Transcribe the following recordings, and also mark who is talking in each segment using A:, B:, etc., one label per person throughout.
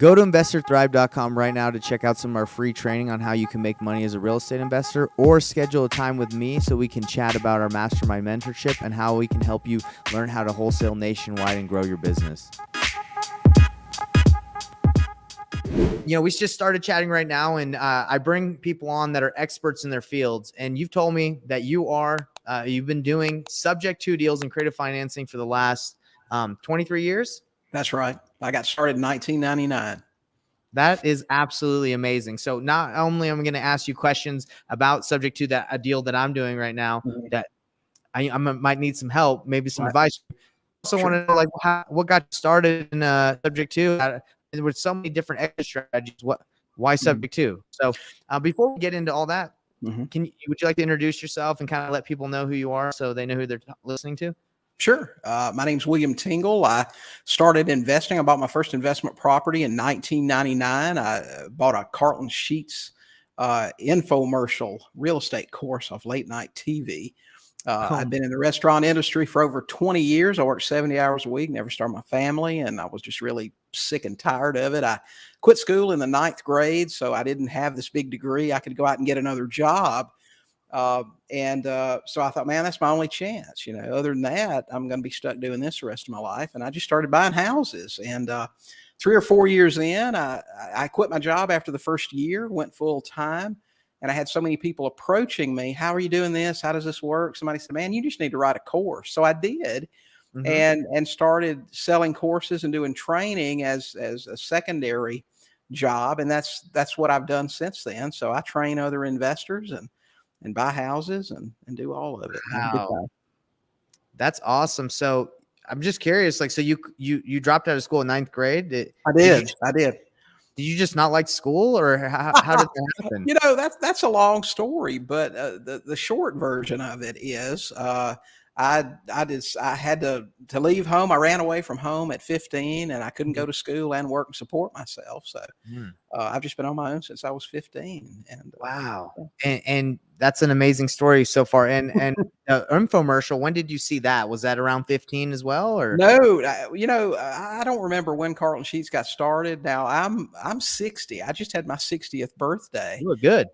A: Go to investorthrive.com right now to check out some of our free training on how you can make money as a real estate investor, or schedule a time with me so we can chat about our mastermind mentorship and how we can help you learn how to wholesale nationwide and grow your business. We just started chatting right now, and I bring people on that are experts in their fields. And you've told me that you've been doing subject to deals and creative financing for the last 23 years.
B: That's right. I got started in 1999.
A: That is absolutely amazing. So not only am I going to ask you questions about subject to a deal that I'm doing right now, that I might need some help, maybe some advice. I also want to know what got you started in subject to. There were so many different exit strategies. Why subject to? So before we get into all that, would you like to introduce yourself and kind of let people know who you are so they know who they're listening to?
B: Sure. My name's William Tingle. I started investing. I bought my first investment property in 1999. I bought a Carlton Sheets infomercial real estate course off late night TV. I've been in the restaurant industry for over 20 years. I worked 70 hours a week, never started my family, and I was just really sick and tired of it. I quit school in the 9th grade, so I didn't have this big degree. I could go out and get another job. So I thought, man, that's my only chance. Other than that, I'm going to be stuck doing this the rest of my life. And I just started buying houses. And 3 or 4 years in, I quit my job after the first year, went full time. And I had so many people approaching me. How are you doing this? How does this work? Somebody said, man, you just need to write a course. So I did. And started selling courses and doing training as a secondary job. And that's what I've done since then. So I train other investors and buy houses and do all of it.
A: Wow. That's awesome. So I'm just curious, so you dropped out of school in 9th grade.
B: I did.
A: Did you just not like school, or how did that happen?
B: That's a long story, but the short version of it is I had to leave home. I ran away from home at 15, and I couldn't go to school and work and support myself. So I've just been on my own since I was 15. And
A: wow, and that's an amazing story so far. And infomercial, when did you see that? Was that around 15 as well, or
B: no? I don't remember when Carlton Sheets got started. Now I'm 60. I just had my 60th birthday.
A: You look good.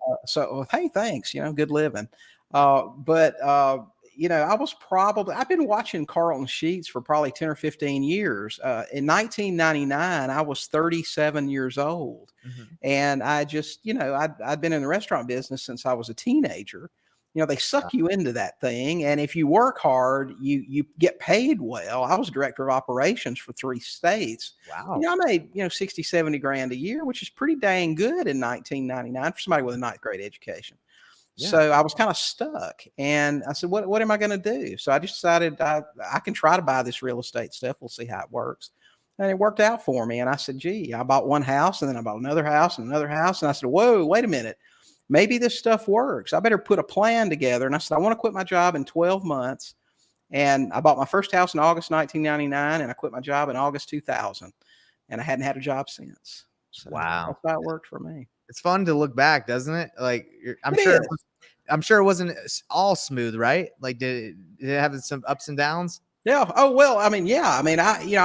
B: Hey, thanks. Good living. I've been watching Carlton Sheets for probably 10 or 15 years. In 1999, I was 37 years old. And I just, I'd been in the restaurant business since I was a teenager. They suck you into that thing. And if you work hard, you get paid well. I was director of operations for 3 states.
A: Wow.
B: I made, 60, 70 grand a year, which is pretty dang good in 1999 for somebody with a 9th grade education. Yeah. So I was kind of stuck, and I said, what am I going to do? So I just decided I can try to buy this real estate stuff. We'll see how it works. And it worked out for me. And I said, gee, I bought one house, and then I bought another house and another house. And I said, whoa, wait a minute. Maybe this stuff works. I better put a plan together. And I said, I want to quit my job in 12 months. And I bought my first house in August 1999, and I quit my job in August 2000. And I hadn't had a job since. So
A: wow.
B: That's how it worked for me.
A: It's fun to look back, doesn't it? I'm sure it wasn't all smooth, right? Did it have some ups and downs?
B: Yeah. Oh, well, I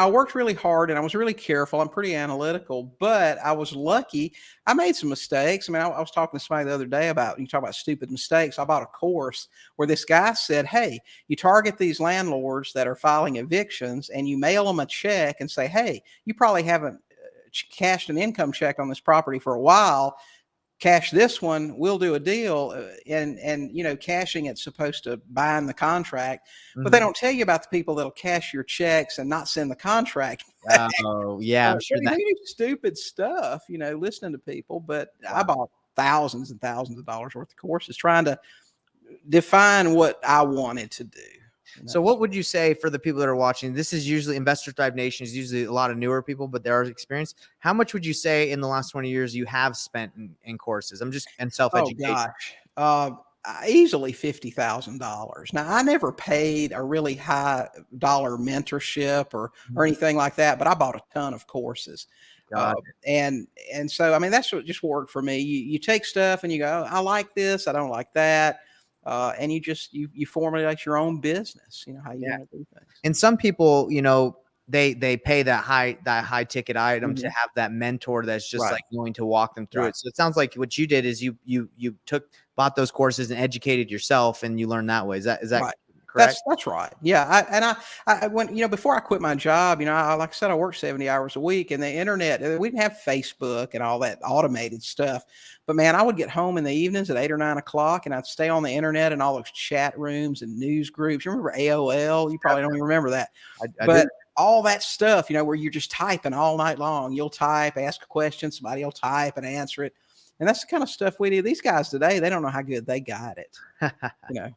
B: worked really hard and I was really careful. I'm pretty analytical, but I was lucky. I made some mistakes. I was talking to somebody the other day you talk about stupid mistakes. I bought a course where this guy said, hey, you target these landlords that are filing evictions and you mail them a check and say, hey, you probably haven't cashed an income check on this property for a while. Cash this one, we'll do a deal. And cashing it's supposed to bind the contract, but they don't tell you about the people that'll cash your checks and not send the contract.
A: Oh yeah. I'm sure
B: they do stupid stuff, listening to people, but wow. I bought thousands and thousands of dollars worth of courses trying to define what I wanted to do.
A: So what would you say for the people that are watching? This is usually Investor Thrive Nation is usually a lot of newer people, but there are experience. How much would you say in the last 20 years you have spent in courses? And self-education.
B: Oh gosh, easily $50,000. Now I never paid a really high dollar mentorship or anything like that, but I bought a ton of courses. And so, that's what just worked for me. You take stuff and you go, I like this. I don't like that. And you formulate your own business, how you want to do things.
A: And some people, they pay that high ticket item to
B: Mhm.
A: have that mentor that's just
B: Right.
A: like going to walk them through
B: Right.
A: it. So it sounds like what you did is you bought those courses and educated yourself, and you learned that way. Is that
B: Right.
A: correct?
B: That's right. Yeah. I when, before I quit my job, like I said, I worked 70 hours a week, and the internet, we didn't have Facebook and all that automated stuff. But man, I would get home in the evenings at 8 or 9 o'clock, and I'd stay on the internet and all those chat rooms and news groups. You remember AOL? You probably don't even remember that,
A: I do.
B: but all that stuff, where you're just typing all night long. You'll type, ask a question, somebody will type and answer it. And that's the kind of stuff we do. These guys today, they don't know how good they got it. You know,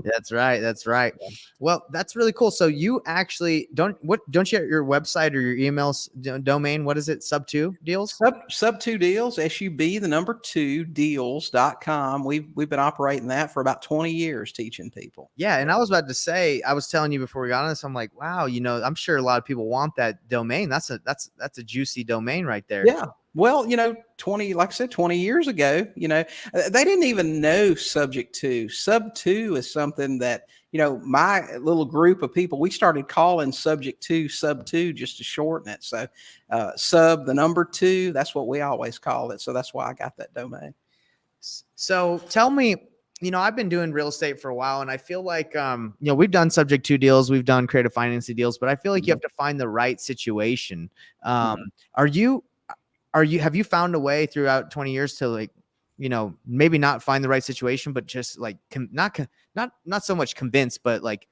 A: That's right. That's right. Well, that's really cool. So you actually don't you have your website or your email domain? What is it? Sub2 deals?
B: Sub two deals, SUB, the number 2 deals.com. We've been operating that for about 20 years, teaching people.
A: Yeah, and I was about to say, I was telling you before we got on this, I'm like, wow, I'm sure a lot of people want that domain. That's a juicy domain right there.
B: Yeah. Well, 20, like I said, 20 years ago, they didn't even know subject to. Sub two is something that, my little group of people, we started calling subject to sub two just to shorten it. So sub the number 2, that's what we always call it. So that's why I got that domain.
A: So tell me, I've been doing real estate for a while, and I feel like, we've done subject to deals, we've done creative financing deals, but I feel like you have to find the right situation.
B: Mhm.
A: Have you found a way throughout 20 years to, like, maybe not find the right situation, but just like not so much convince, but like,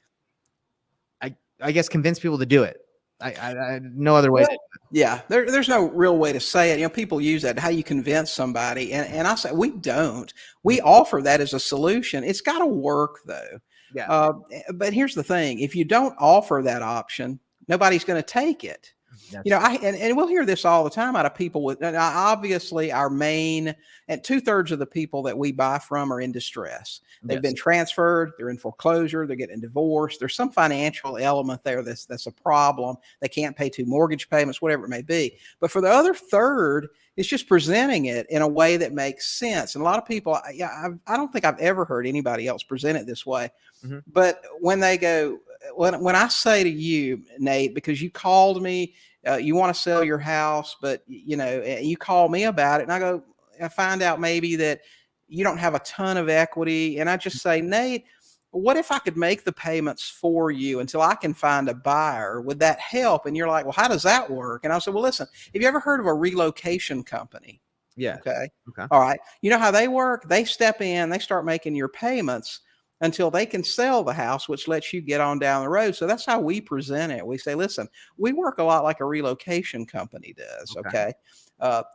A: I guess convince people to do it. I no other way.
B: Well, yeah, there's no real way to say it. People use that, how you convince somebody. And I say, we don't. We offer that as a solution. It's got to work, though.
A: Yeah.
B: But here's the thing. If you don't offer that option, nobody's going to take it. And we'll hear this all the time out of people with, obviously our main, and 2/3 of the people that we buy from are in distress. They've been transferred, they're in foreclosure, they're getting divorced. There's some financial element there that's a problem. They can't pay 2 mortgage payments, whatever it may be. But for the other third, it's just presenting it in a way that makes sense. And a lot of people, I don't think I've ever heard anybody else present it this way.
A: Mm-hmm.
B: But when they go, when I say to you, Nate, because you called me, you want to sell your house, but you call me about it, and I find out maybe that you don't have a ton of equity, and I just say, Nate, what if I could make the payments for you until I can find a buyer? Would that help? And you're like, well, how does that work? And I said, well, listen, have you ever heard of a relocation company?
A: Yeah.
B: Okay.
A: Okay.
B: All right. You know how they work? They step in, they start making your payments until they can sell the house, which lets you get on down the road. So that's how we present it. We say, listen, we work a lot like a relocation company does. Okay.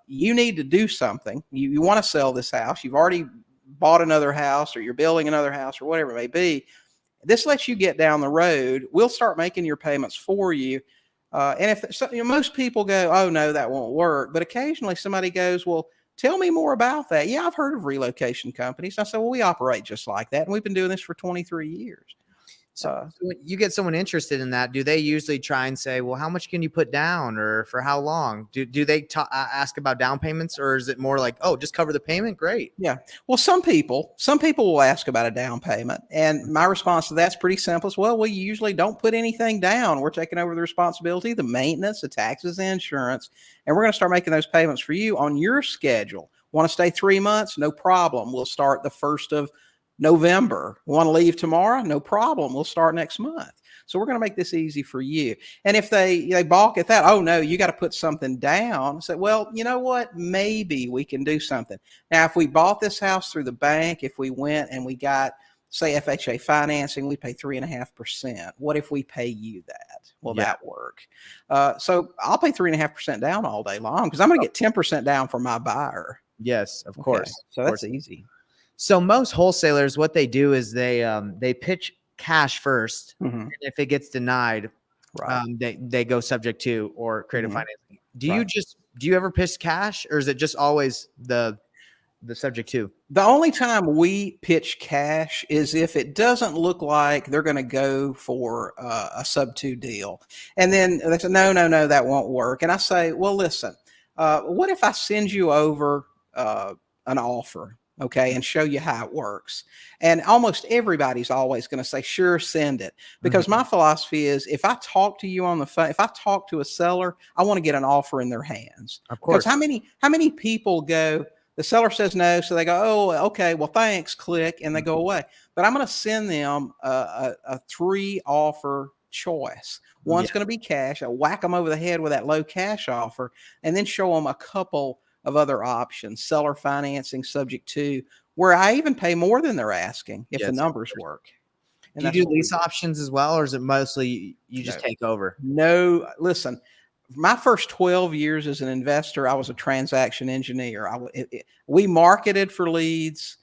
B: You need to do something. You want to sell this house. You've already bought another house, or you're building another house, or whatever it may be. This lets you get down the road. We'll start making your payments for you. And if most people go, oh no, that won't work. But occasionally somebody goes, well, tell me more about that. Yeah, I've heard of relocation companies. I said, well, we operate just like that. And we've been doing this for 23 years.
A: So when you get someone interested in that, do they usually try and say, well, how much can you put down, or for how long? Do they ask about down payments, or is it more like, oh, just cover the payment? Great.
B: Yeah. Well, some people will ask about a down payment. And my response to that's pretty simple. Well, we usually don't put anything down. We're taking over the responsibility, the maintenance, the taxes, the insurance, and we're going to start making those payments for you on your schedule. Want to stay 3 months? No problem. We'll start the 1st of November. Want to leave tomorrow? No problem. We'll start next month. So we're going to make this easy for you. And if they balk at that, oh no, you got to put something down. Say, well, you know what? Maybe we can do something. Now, if we bought this house through the bank, if we went and we got, say, FHA financing, we pay 3.5%. What if we pay you that? Will that work? So I'll pay 3.5% down all day long, because I'm going to get 10% down for my buyer.
A: Yes, of course.
B: So that's easy.
A: So most wholesalers, what they do is they pitch cash first.
B: Mm-hmm.
A: And if it gets denied,
B: Right.
A: They go subject to or creative
B: Mm-hmm.
A: financing. Do you ever pitch cash, or is it just always the subject to?
B: The only time we pitch cash is if it doesn't look like they're going to go for a sub 2 deal. And then they say, no, that won't work. And I say, well, listen, what if I send you over an offer? okay, and show you how it works. And almost everybody's always going to say, sure, send it. Because
A: Mhm.
B: my philosophy is if I talk to you on the phone, if I talk to a seller, I want to get an offer in their hands.
A: Of
B: Because
A: course.
B: how many people go, the seller says no, so they go, oh, okay, well, thanks, click, and they
A: Mhm.
B: go away. But I'm going to send them a 3 offer choice.
A: Yeah.
B: One's going to be cash. I whack them over the head with that low cash offer, and then show them a couple of other options, seller financing subject to, where I even pay more than they're asking if the
A: Yes.
B: numbers work. And
A: Do you
B: that's
A: do
B: what we
A: lease
B: do.
A: options as well, or is it mostly you just
B: No,
A: take over?
B: no, listen, my first 12 years as an investor, I was a transaction engineer. We marketed for leads.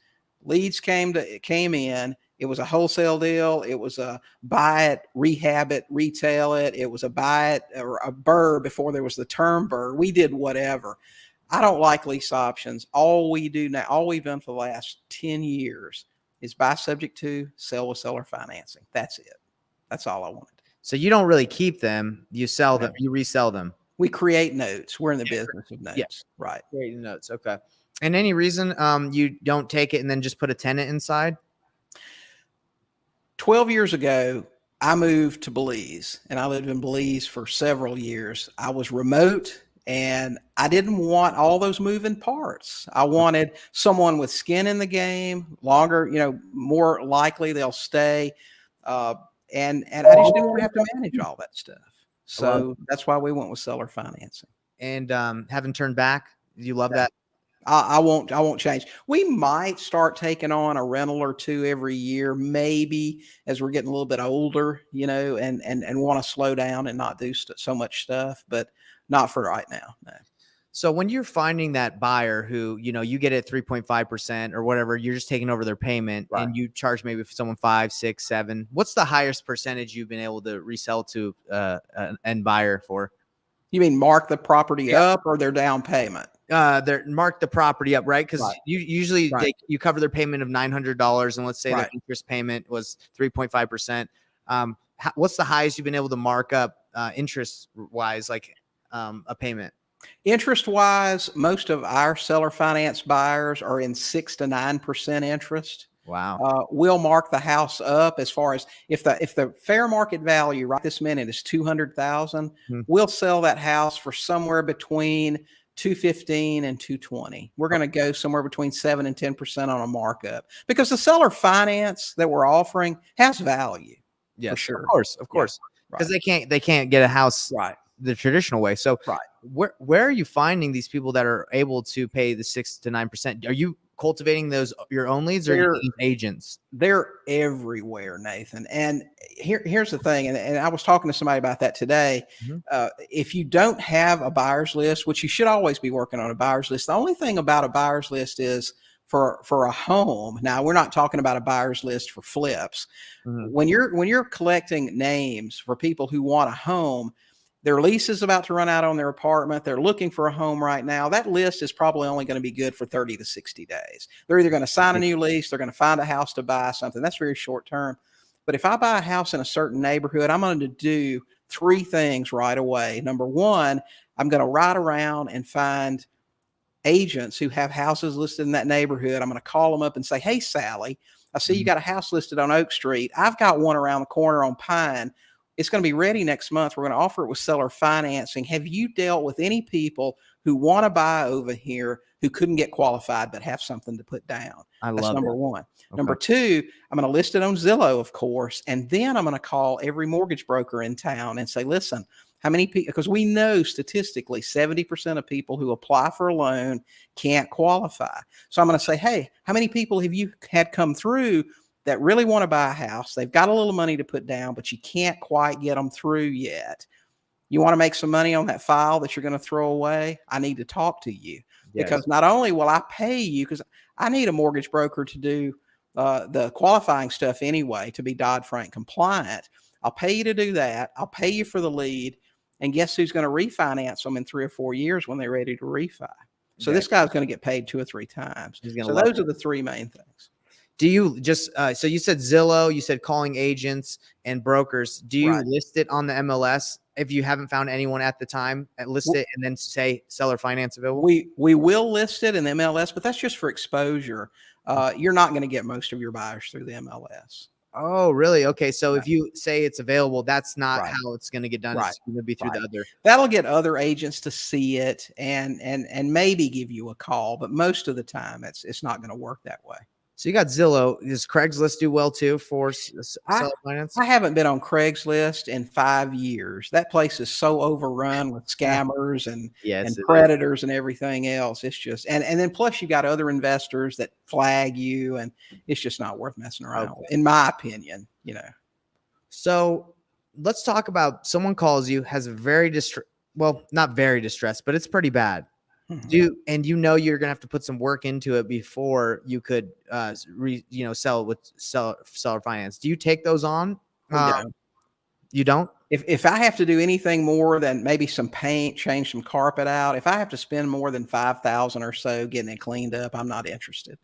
B: Leads came in. It was a wholesale deal. It was a buy it, rehab it, retail it. It was a buy it or a BRRRR before there was the term BRRRR. We did whatever. I don't like lease options. All we do now, all we've done for the last 10 years is buy subject to, sell with seller financing. That's it. That's all I wanted.
A: So you don't really keep them; you sell them,
B: No.
A: you resell them.
B: We create notes. We're in the
A: Yeah.
B: business of
A: Yeah.
B: notes. Right.
A: Creating notes. Okay. And any reason you don't take it and then just put a tenant inside?
B: 12 years ago, I moved to Belize and I lived in Belize for several years. I was remote and I didn't want all those moving parts. I wanted someone with skin in the game, longer, more likely they'll stay. And I just didn't want to have to manage all that stuff.
A: I love
B: So that's why we went with seller financing.
A: And haven't turned back. You love
B: No.
A: that?
B: I won't change. We might start taking on a rental or two every year, maybe as we're getting a little bit older, and want to slow down and not do so much stuff, but not for right now. No.
A: So when you're finding that buyer who, you get it 3.5% or whatever, you're just taking over their payment
B: Right.
A: and you charge maybe for someone 5, 6, 7. What's the highest percentage you've been able to resell to an end buyer for?
B: You mean mark the property
A: Yeah.
B: up or their down payment?
A: They're mark the property up, right? Because
B: Right.
A: you usually
B: Right.
A: you cover their payment of $900, and let's say their
B: Right.
A: interest payment was 3.5%. What's the highest you've been able to mark up interest wise, like a payment?
B: Interest wise, most of our seller finance buyers are in 6 to 9% interest.
A: Wow.
B: We'll mark the house up as far as if the fair market value right this minute is 200,000,
A: Hmm.
B: we'll sell that house for somewhere between 215 and 220. We're going to go somewhere between 7 and 10% on a markup because the seller finance that we're offering has value.
A: Yes,
B: for sure.
A: of course,
B: Yeah,
A: because they can't get a house
B: right.
A: the traditional way. So
B: Right.
A: where are you finding these people that are able to pay the 6 to 9%? Are you cultivating those your own leads, or are you getting agents?
B: They're everywhere, Nathan. And here's the thing, and I was talking to somebody about that today.
A: Mhm.
B: If you don't have a buyer's list, which you should always be working on a buyer's list, the only thing about a buyer's list is for a home. Now, we're not talking about a buyer's list for flips.
A: Mhm.
B: When you're collecting names for people who want a home, their lease is about to run out on their apartment. They're looking for a home right now. That list is probably only going to be good for 30 to 60 days. They're either going to sign a new lease, they're going to find a house to buy something. That's very short term. But if I buy a house in a certain neighborhood, I'm going to do 3 things right away. Number one, I'm going to ride around and find agents who have houses listed in that neighborhood. I'm going to call them up and say, hey, Sally, I see you got a house listed on Oak Street. I've got one around the corner on Pine. It's going to be ready next month. We're going to offer it with seller financing. Have you dealt with any people who want to buy over here who couldn't get qualified but have something to put down?
A: I
B: That's
A: love
B: number
A: it.
B: one.
A: Okay.
B: Number two, I'm going to list it on Zillow, of course, and then I'm going to call every mortgage broker in town and say, listen, how many people, because we know statistically 70% of people who apply for a loan can't qualify. So I'm going to say, hey, how many people have you had come through that really want to buy a house? They've got a little money to put down, but you can't quite get them through yet. You want to make some money on that file that you're going to throw away? I need to talk to you.
A: Yes.
B: Because not only will I pay you, because I need a mortgage broker to do the qualifying stuff anyway to be Dodd-Frank compliant. I'll pay you to do that. I'll pay you for the lead. And guess who's going to refinance them in 3 or 4 years when they're ready to refi? So this guy's going to get paid 2 or 3 times. So those are the 3 main things.
A: Do you just so you said Zillow, you said calling agents and brokers. Do you
B: Right.
A: list it on the MLS if you haven't found anyone at the time, list it and then say seller finance available?
B: We will list it in the MLS, but that's just for exposure. You're not going to get most of your buyers through the MLS.
A: Oh, really? Okay. So if you say it's available, that's not
B: Right.
A: how it's going to get done.
B: Right.
A: It's going to be through the other.
B: That'll get other agents to see it and maybe give you a call, but most of the time it's not going to work that way.
A: So you got Zillow. Does Craigslist do well too for seller finance?
B: I haven't been on Craigslist in 5 years. That place is so overrun with scammers and predators and everything else. It's just and then plus you got other investors that flag you, and it's just not worth messing around with, in my opinion.
A: So let's talk about someone calls you, has a very not very distressed, but it's pretty bad. And you're gonna have to put some work into it before you could sell it with seller finance. Do you take those on? You don't?
B: If I have to do anything more than maybe some paint, change some carpet out, if I have to spend more than $5,000 or so getting it cleaned up, I'm not interested.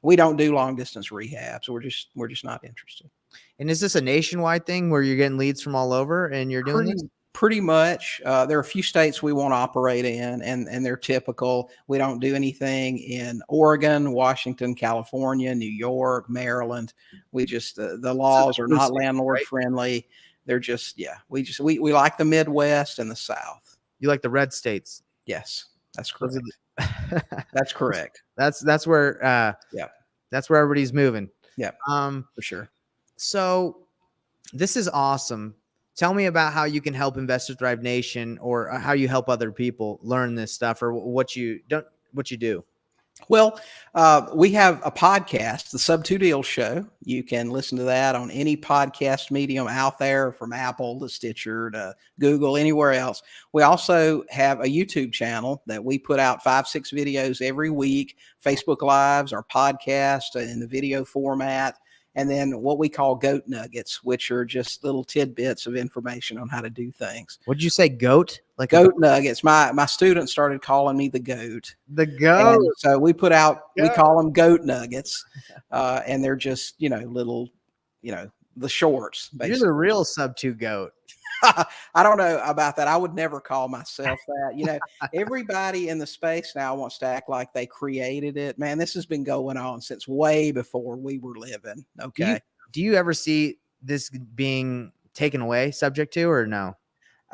B: We don't do long distance rehab, so we're just not interested.
A: And is this a nationwide thing where you're getting leads from all over and you're doing this?
B: Pretty much. There are a few states we won't operate in, and they're typical. We don't do anything in Oregon, Washington, California, New York, Maryland. We just the laws are not landlord friendly. They're just we like the Midwest and the South.
A: You like the red states?
B: Yes, that's correct. That's correct.
A: That's where that's where everybody's moving.
B: Yeah, for sure.
A: So this is awesome. Tell me about how you can help Investor Thrive Nation, or how you help other people learn this stuff, or what you do.
B: Well, we have a podcast, the Sub 2 Deal Show. You can listen to that on any podcast medium out there, from Apple to Stitcher to Google, anywhere else. We also have a YouTube channel that we put out 5-6 videos every week, Facebook Lives, our podcast in the video format, and then what we call goat nuggets, which are just little tidbits of information on how to do things.
A: What'd you say, goat?
B: Like goat nuggets. My students started calling me the goat.
A: The goat.
B: And so we put out, we call them goat nuggets, and they're just little, the shorts. Basically.
A: You're the real Sub 2 goat.
B: I don't know about that. I would never call myself that. Everybody in the space now wants to act like they created it. Man, this has been going on since way before we were living. Okay.
A: Do you ever see this being taken away, subject to, or no?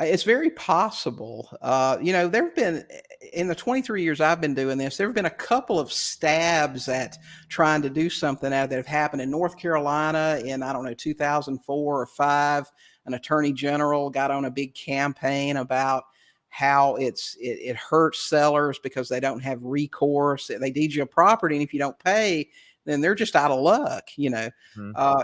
B: It's very possible. There have been, in the 23 years I've been doing this, there have been a couple of stabs at trying to do something that have happened in North Carolina in, 2004 or 5. An attorney general got on a big campaign about how it hurts sellers because they don't have recourse. They deed you a property, and if you don't pay, then they're just out of luck,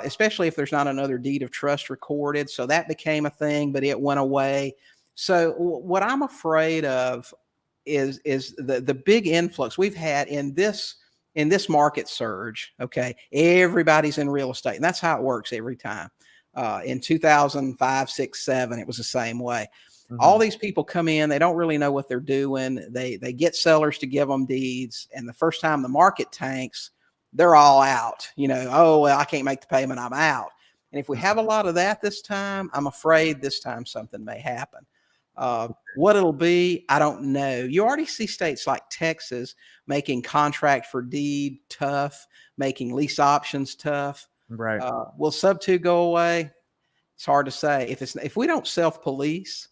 B: especially if there's not another deed of trust recorded. So that became a thing, but it went away. So what I'm afraid of is the big influx we've had in this market surge. Okay. Everybody's in real estate, and that's how it works every time. In 2005, 6, 7, it was the same way. Mm-hmm. All these people come in, they don't really know what they're doing. They get sellers to give them deeds, and the first time the market tanks, they're all out. Oh, well, I can't make the payment, I'm out. And if we have a lot of that this time, I'm afraid this time something may happen. What it'll be, I don't know. You already see states like Texas making contract for deed tough, making lease options tough.
A: Right.
B: Will Sub 2 go away? It's hard to say. If we don't self-police,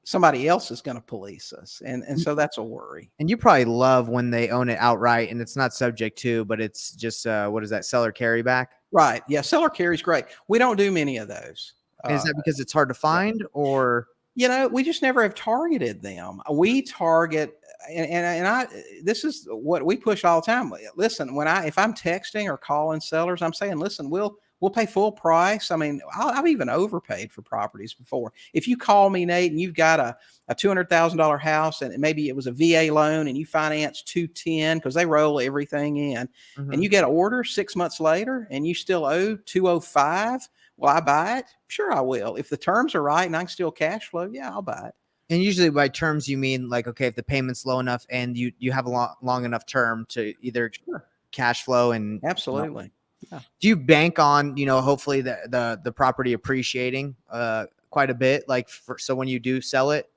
B: somebody else is going to police us. And so that's a worry. And
A: you probably love when they own it outright and it's not subject to, but it's just, what is that, seller carryback?
B: Right. Yeah. Seller carry is great. We don't do many of those.
A: Is that because it's hard to find, or?
B: We just never have targeted them. We target, and this is what we push all the time. Listen, if I'm texting or calling sellers, I'm saying, listen, we'll pay full price. I mean, I've even overpaid for properties before. If you call me, Nate, and you've got a $200,000 house, and maybe it was a VA loan, and you finance 210 because they roll everything in, and you get an order 6 months later, and you still owe 205. Will I buy it? Sure, I will. If the terms are right and I can still cash flow, yeah, I'll buy it.
A: And usually by terms, you mean like, okay, if the payment's low enough and you have a long enough term to either cash flow and
B: absolutely.
A: Yeah. Do you bank on, hopefully the property appreciating quite a bit? Like, so when you do sell it?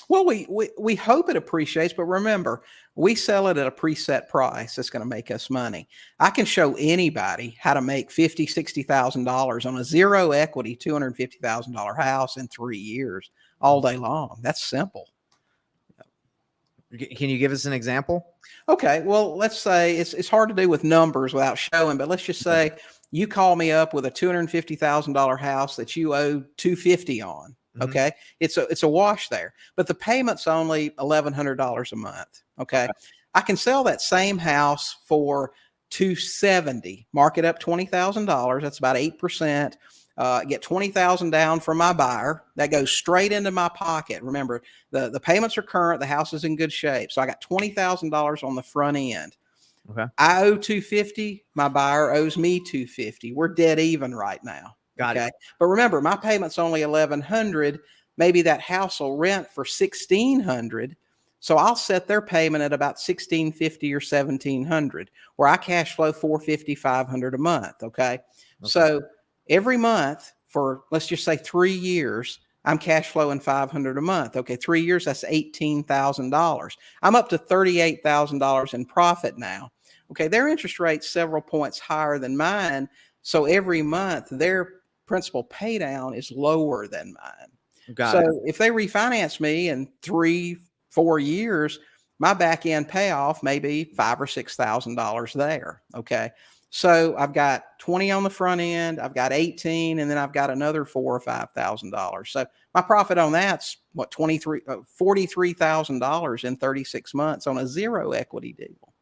B: Well, we hope it appreciates, but remember, we sell it at a preset price that's going to make us money. I can show anybody how to make $50,000-$60,000 on a zero equity $250,000 house in 3 years all day long. That's simple.
A: Can you give us an example?
B: Okay, well, let's say it's hard to do with numbers without showing, but let's just say you call me up with a $250,000 house that you owe $250 on. Okay, it's a wash there, but the payment's only $1,100 a month. Okay, I can sell that same house for $270, mark it up $20,000. That's about 8%. Get $20,000 down from my buyer. That goes straight into my pocket. Remember, the payments are current. The house is in good shape, so I got $20,000 on the front end.
A: Okay,
B: I owe $250. My buyer owes me $250. We're dead even right now.
A: Got it.
B: But remember, my payment's only $1,100. Maybe that house will rent for $1,600. So I'll set their payment at about $1,650 or $1,700, where I cash flow $450, $500 a month. Okay. So every month for, let's just say 3 years, I'm cash flowing $500 a month. Okay. 3 years, that's $18,000. I'm up to $38,000 in profit now. Okay. Their interest rate's several points higher than mine. So every month their principal pay down is lower than mine. So if they refinance me in 3-4 years, my back end payoff may be $5,000 or $6,000 there. Okay. So I've got 20 on the front end, I've got 18, and then I've got another $4,000 or $5,000. So my profit on that's what, $43,000 in 36 months on a zero equity deal.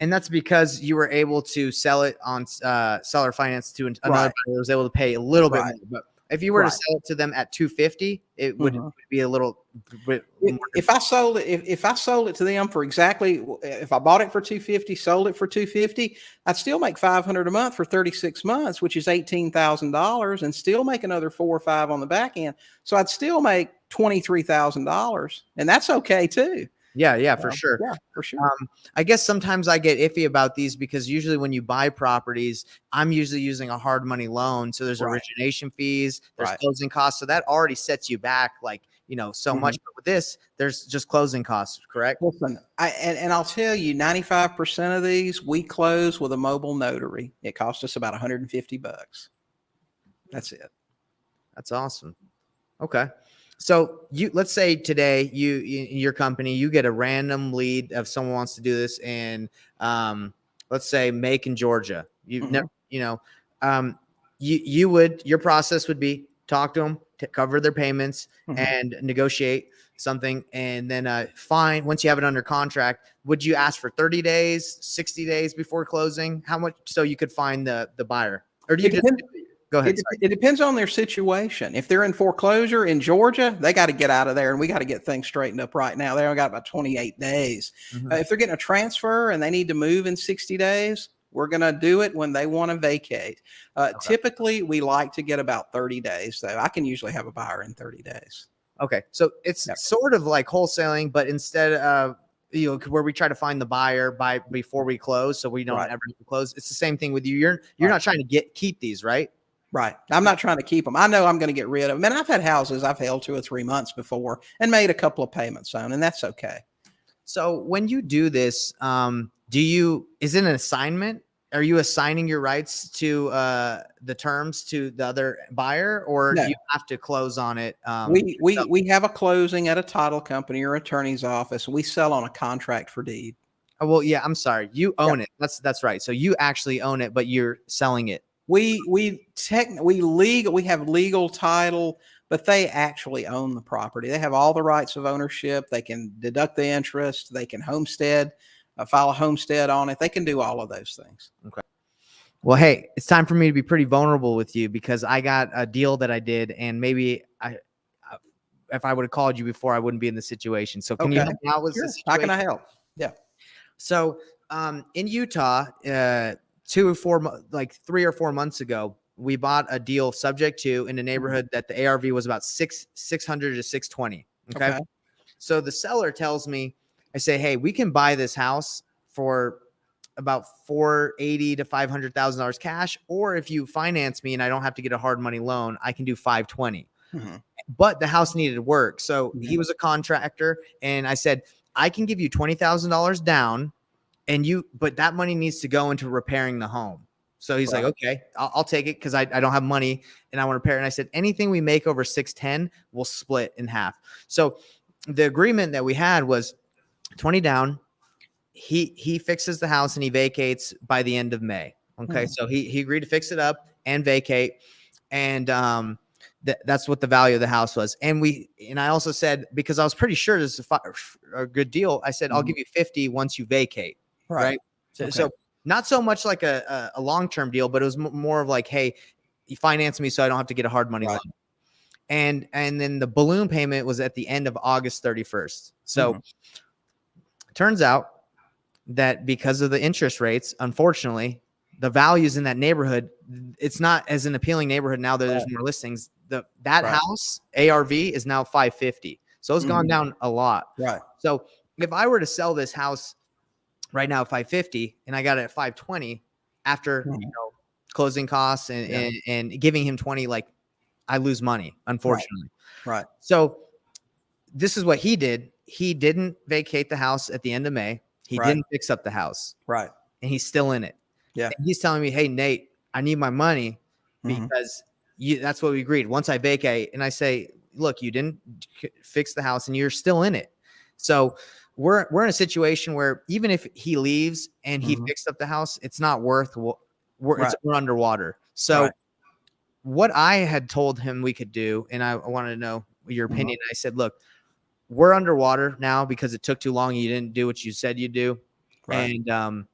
A: And that's because you were able to sell it on seller finance to another buyer who was able to pay a little bit more. But if you were to sell it to them at $250, it would be a little bit more.
B: If I sold it, if I sold it to them for exactly, if I bought it for $250, sold it for $250, I'd still make $500 a month for 36 months, which is $18,000, and still make another $4,000 or $5,000 on the back end. So I'd still make $23,000, and that's okay too.
A: Yeah, for sure.
B: Yeah, for sure.
A: I guess sometimes I get iffy about these because usually when you buy properties, I'm usually using a hard money loan. So there's origination fees, there's closing costs. So that already sets you back like, so much. But with this, there's just closing costs, correct?
B: Listen, and I'll tell you, 95% of these we close with a mobile notary. It costs us about $150. That's it.
A: That's awesome. Okay. So let's say today in your company, you get a random lead of someone wants to do this in, let's say Macon, Georgia. Your process would be talk to them, cover their payments and negotiate something. And then once you have it under contract, would you ask for 30 days, 60 days before closing? How much so you could find the buyer? Or do you Go ahead.
B: It depends on their situation. If they're in foreclosure in Georgia, they got to get out of there, and we got to get things straightened up right now. They only got about 28 days. If they're getting a transfer and they need to move in 60 days, we're going to do it when they want to vacate. Typically, we like to get about 30 days, though. I can usually have a buyer in 30 days.
A: Okay, so it's sort of like wholesaling, but instead of where we try to find the buyer before we close, so we don't ever close. It's the same thing with you. You're not trying to keep these, right?
B: Right. I'm not trying to keep them. I know I'm going to get rid of them. And I've had houses I've held 2 or 3 months before and made a couple of payments on, and that's okay.
A: So when you do this, is it an assignment? Are you assigning your rights to the terms to the other buyer, or do you have to close on it?
B: We have a closing at a title company or attorney's office. We sell on a contract for deed.
A: Oh, well, yeah, I'm sorry. You own it. That's right. So you actually own it, but you're selling it.
B: We have legal title, but they actually own the property. They have all the rights of ownership. They can deduct the interest. They can homestead, file a homestead on it. They can do all of those things.
A: Okay. Well, hey, it's time for me to be pretty vulnerable with you because I got a deal that I did, and maybe if I would have called you before, I wouldn't be in the situation. So can you help me out with this?
B: How can I help? Yeah.
A: So in Utah, 3 or 4 months ago, we bought a deal subject to in a neighborhood that the ARV was about 600 to 620. Okay. So the seller tells me, I say, hey, we can buy this house for about $480,000 to $500,000 cash, or if you finance me and I don't have to get a hard money loan, I can do $520.
B: Mhm.
A: but the house needed work. So he
B: Mhm.
A: was a contractor, and I said, I can give you $20,000 down, but that money needs to go into repairing the home. So he's like,
B: Right.
A: okay, I'll take it because I don't have money and I want to repair it. And I said, anything we make over 610, we'll split in half. So the agreement that we had was 20 down. He fixes the house and he vacates by the end of May. Okay,
B: Mhm.
A: so he agreed to fix it up and vacate, and that's what the value of the house was. And I also said, because I was pretty sure this is a good deal, I said, I'll
B: Mhm.
A: give you 50 once you vacate,
B: Right.
A: right? So,
B: Okay.
A: not so much like a long-term deal, but it was more of like, hey, you finance me so I don't have to get a hard money
B: Right.
A: loan. And then the balloon payment was at the end of August 31st. So
B: Mhm.
A: turns out that because of the interest rates, unfortunately, the values in that neighborhood, it's not as an appealing neighborhood now that there's
B: Right.
A: more listings. That
B: Right.
A: house ARV is now 550. So it's gone
B: Mhm.
A: down a lot.
B: Right.
A: So if I were to sell this house right now at 550 and I got it at 520 after,
B: Mhm.
A: closing costs
B: Yeah.
A: and giving him 20, like, I lose money,
B: Right.
A: unfortunately.
B: Right.
A: So this is what he did. He didn't vacate the house at the end of May. He
B: Right.
A: didn't fix up the house,
B: Right.
A: and he's still in it.
B: Yeah.
A: And he's telling me, "Hey, Nate, I need my money
B: Mhm.
A: because that's what we agreed. Once I vacate," and I say, "Look, you didn't fix the house, and you're still in it." So we're in a situation where even if he leaves and he
B: Mhm.
A: fixed up the house, it's not worth.
B: Right.
A: We're underwater. So
B: Right.
A: what I had told him we could do, and I wanted to know your
B: Mhm.
A: opinion. I said, "Look, we're underwater now because it took too long. You didn't do what you said you do,
B: Right.
A: and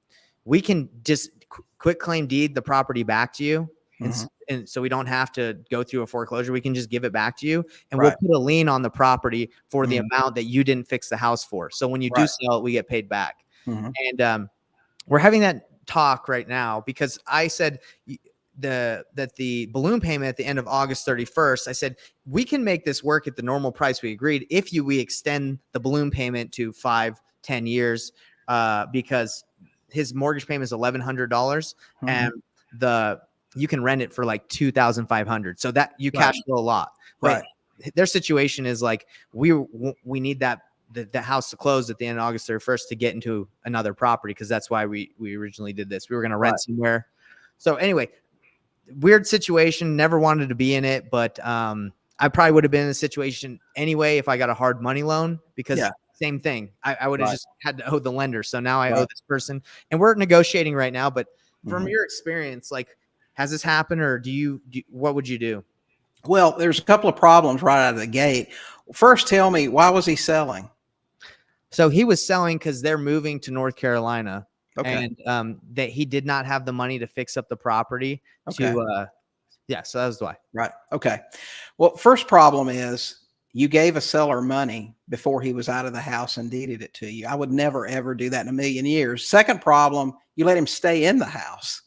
A: we can just quit claim deed the property back to you,
B: Mhm.
A: and so we don't have to go through a foreclosure. We can just give it back to you, and we'll
B: Right.
A: put a lien on the property for the
B: Mhm.
A: amount that you didn't fix the house for. So when you do
B: Right.
A: sell it, we get paid back."
B: Mhm.
A: And we're having that talk right now because I said that the balloon payment at the end of August 31st, I said, we can make this work at the normal price we agreed if we extend the balloon payment to 5-10 years, because his mortgage payment is $1,100
B: Mhm.
A: and you can rent it for like 2,500. So that you
B: Right.
A: cash flow a lot. But
B: Right.
A: their situation is like, we need the house to close at the end of August 31st to get into another property, because that's why we originally did this. We were going to
B: Right.
A: rent somewhere. So anyway, weird situation. Never wanted to be in it, but I probably would have been in a situation anyway if I got a hard money loan, because
B: Yeah.
A: same thing. I would have
B: Right.
A: just had to owe the lender. So now I owe
B: Right.
A: this person, and we're negotiating right now. But from
B: Mhm.
A: your experience, like, has this happened, or what would you do?
B: Well, there's a couple of problems right out of the gate. First, tell me, why was he selling?
A: So he was selling because they're moving to North Carolina,
B: Okay.
A: and that he did not have the money to fix up the property
B: Okay.
A: to yeah, so that was why.
B: Right. Okay. Well, first problem is you gave a seller money before he was out of the house and deeded it to you. I would never, ever do that in a million years. Second problem, you let him stay in the house.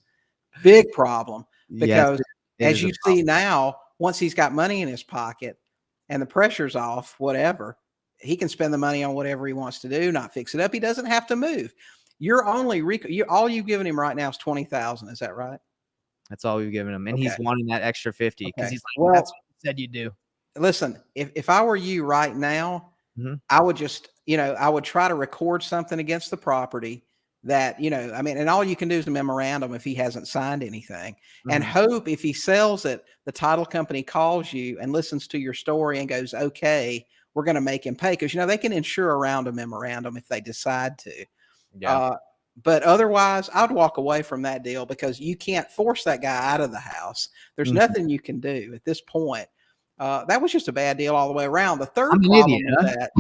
B: Big problem,
A: Yes,
B: because
A: it
B: as
A: is a
B: you see now, once he's got money in his pocket and the pressure's off, whatever, he can spend the money on whatever he wants to do, not fix it up. He doesn't have to move. You're only all you've given him right now is 20,000. Is that right?
A: That's all we've given him, and
B: Okay.
A: he's wanting that extra 50 because
B: Okay.
A: he's like, "That's
B: Well,
A: what you said you do."
B: listen, if I were you right now,
A: Mhm,
B: I would just, I would try to record something against the property that, I mean, and all you can do is a memorandum if he hasn't signed anything, and
A: mhm.
B: hope if he sells it, the title company calls you and listens to your story and goes, okay, we're going to make him pay. Cause they can insure around a memorandum if they decide to.
A: Yeah.
B: Uh, but otherwise, I'd walk away from that deal because you can't force that guy out of the house. There's
A: Mhm.
B: nothing you can do at this point. That was just a bad deal all the way around. The third
A: I'm an idiot,
B: problem with
A: huh?
B: that,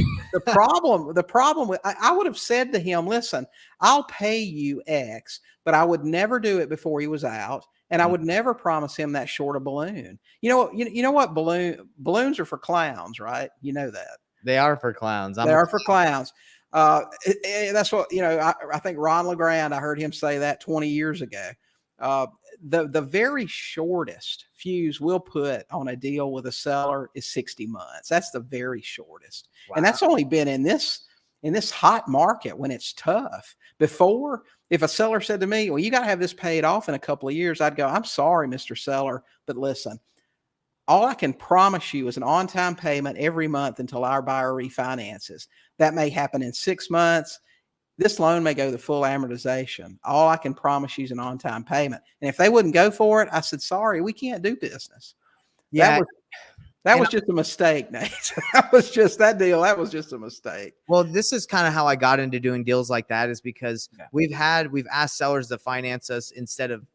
B: the problem with, I would have said to him, listen, I'll pay you X, but I would never do it before he was out. And I
A: Mm,
B: would never promise him that short a balloon. You know what balloons are for clowns, right? You know that.
A: they are for clowns.
B: They
A: I'm a
B: are for clowns. That's what, I think Ron LeGrand, I heard him say that 20 years ago. Uh, the very shortest fuse we'll put on a deal with a seller is 60 months. That's the very shortest. And
A: wow.
B: that's only been in this hot market when it's tough. Before, if a seller said to me, well, you got to have this paid off in a couple of years, I'd go, I'm sorry, Mr. Seller, but listen, all I can promise you is an on-time payment every month until our buyer refinances. That may happen in 6 months. This loan may go the full amortization. All I can promise you is an on-time payment. And if they wouldn't go for it, I said, sorry, we can't do business.
A: Yeah.
B: That was just a mistake, Nate. That deal. That was just a mistake.
A: Well, this is kind of how I got into doing deals like that, is because we've asked sellers to finance us instead of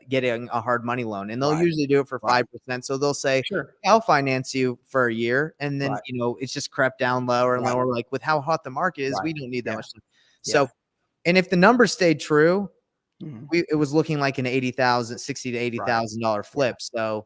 A: getting a hard money loan, and they'll usually do it for 5%. So they'll say,
B: sure,
A: I'll finance you for a year. And then, it's just crept down lower and lower. Like with how hot the market is, we don't need that much. So, and if the numbers stayed true, it was looking like an $60,000 to $80,000 flip. So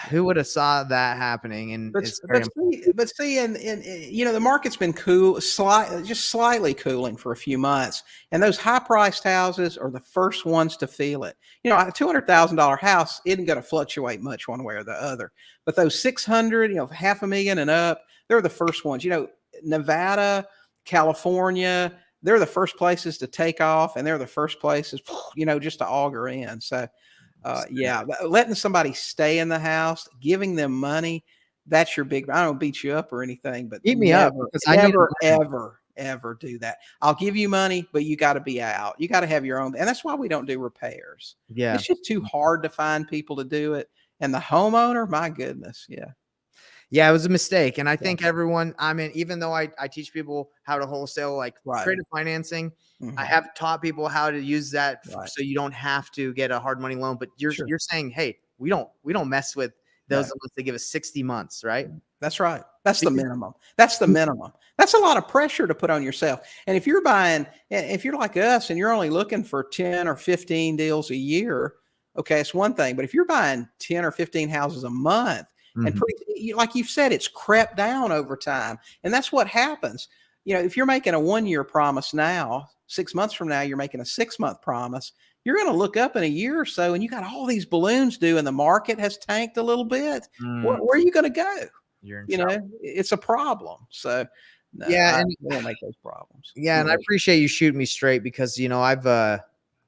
A: who would have saw that happening? And
B: but see, and the market's been just slightly cooling for a few months, and those high priced houses are the first ones to feel it. A $200,000 house isn't going to fluctuate much one way or the other, but those 600, $500,000 and up, they're the first ones. Nevada, California, they're the first places to take off, and they're the first places, just to auger in. So. Letting somebody stay in the house, giving them money, that's your big. I don't beat you up or anything, but
A: beat me up because
B: ever do that. I'll give you money, but you got to be out. You got to have your own, and that's why we don't do repairs.
A: Yeah,
B: it's just too hard to find people to do it. And the homeowner, my goodness,
A: yeah, it was a mistake. And I think everyone, even though I teach people how to wholesale, like creative financing, I have taught people how to use that so you don't have to get a hard money loan. But you're saying, hey, we don't mess with those unless they give us 60 months, right?
B: That's right. That's the minimum. That's the minimum. That's a lot of pressure to put on yourself. And if you're like us and you're only looking for 10 or 15 deals a year, okay, it's one thing. But if you're buying 10 or 15 houses a month, and like you've said, it's crept down over time. And that's what happens. If you're making a 1-year promise now, 6 months from now, you're making a 6-month promise, you're going to look up in a year or so and you got all these balloons due and the market has tanked a little bit. Where are you going to go? It's a problem. So no, we don't make those problems.
A: Yeah. And I appreciate you shooting me straight because,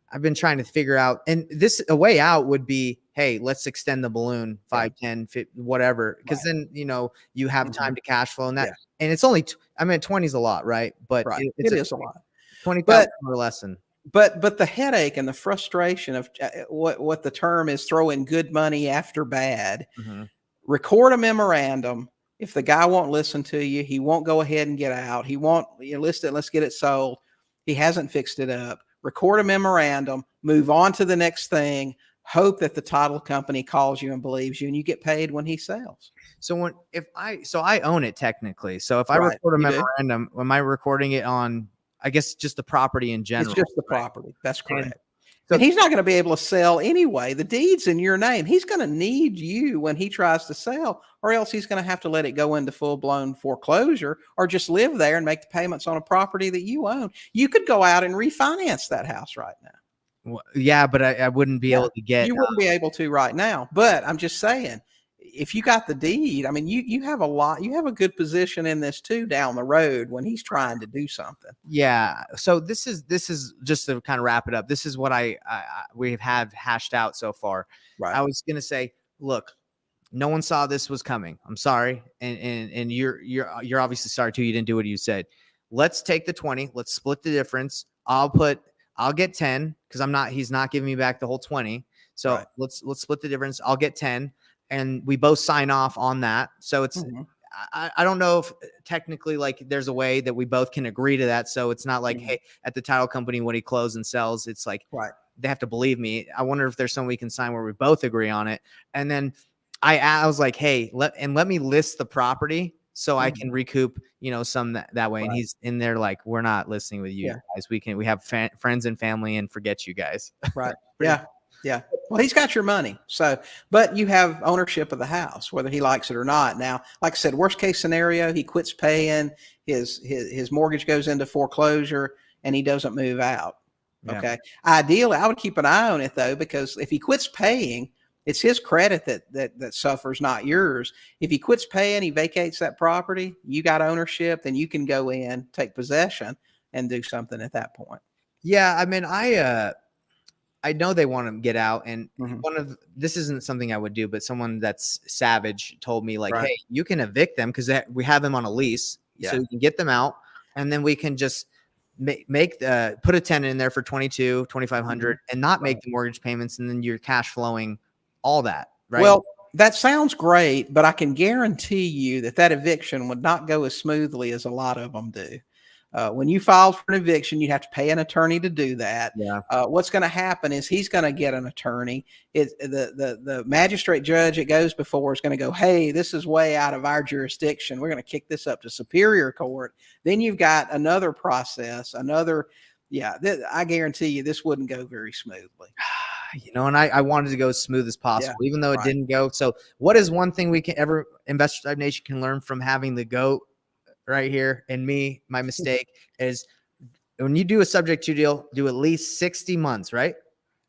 A: I've been trying to figure out, and a way out would be, hey, let's extend the balloon 5, 10, 50, whatever. Cause then, you have time to cash flow and that, and it's only, 20 is a lot, right? But
B: it is a lot.
A: 20,000 or lesson.
B: But the headache and the frustration of what the term is throwing good money after bad, record a memorandum. If the guy won't listen to you, he won't go ahead and get out. He won't list it. Let's get it sold. He hasn't fixed it up. Record a memorandum, move on to the next thing, hope that the title company calls you and believes you and you get paid when he sells.
A: So I own it technically. So if I record a memorandum, am I recording it on, I guess, just the property in general?
B: It's just the property. That's correct. So he's not going to be able to sell anyway. The deed's in your name. He's going to need you when he tries to sell, or else he's going to have to let it go into full-blown foreclosure or just live there and make the payments on a property that you own. You could go out and refinance that house right now.
A: Well, yeah, but I wouldn't be able to get.
B: You wouldn't be able to right now. But I'm just saying, if you got the deed, you have a good position in this too down the road when he's trying to do something.
A: Yeah. So this is just to kind of wrap it up. This is what we have hashed out so far.
B: Right.
A: I was gonna say, look, no one saw this was coming. I'm sorry, and you're obviously sorry too. You didn't do what you said. Let's take the 20. Let's split the difference. I'll get 10 because he's not giving me back the whole 20. So let's split the difference. I'll get 10. And we both sign off on that. So it's, I don't know if technically like there's a way that we both can agree to that. So it's not like, hey, at the title company, when he closes and sells, it's like, they have to believe me. I wonder if there's something we can sign where we both agree on it. And then I was like, hey, let me list the property so I can recoup, some that way. And he's in there like, we're not listening with you guys. We have friends and family and forget you guys.
B: Right. Yeah. Well, he's got your money. So, but you have ownership of the house, whether he likes it or not. Now, like I said, worst case scenario, he quits paying, his mortgage goes into foreclosure and he doesn't move out.
A: Yeah.
B: Okay. Ideally, I would keep an eye on it though, because if he quits paying, it's his credit that suffers, not yours. If he quits paying, he vacates that property, you got ownership, then you can go in, take possession and do something at that point.
A: Yeah. I know they want to get out, and
B: Mhm.
A: this isn't something I would do, but someone that's savage told me like,
B: Right.
A: hey, you can evict them because we have them on a lease, so
B: Yeah.
A: you can get them out, and then we can just make the put a tenant in there for 2,500
B: Mhm.
A: and not
B: Right.
A: make the mortgage payments, and then you're cash flowing all that, right?
B: Well, that sounds great, but I can guarantee you that that eviction would not go as smoothly as a lot of them do. When you file for an eviction, you have to pay an attorney to do that.
A: Yeah.
B: What's going to happen is he's going to get an attorney. The magistrate judge it goes before is going to go, hey, this is way out of our jurisdiction. We're going to kick this up to Superior Court. Then you've got another process, I guarantee you this wouldn't go very smoothly.
A: And I wanted to go as smooth as
B: Yeah,
A: possible, even though it
B: right.
A: didn't go. So, what is one thing we can ever Investor Type Nation can learn from having the goat right here and me? My mistake is when you do a subject to deal, do at least 60 months, right?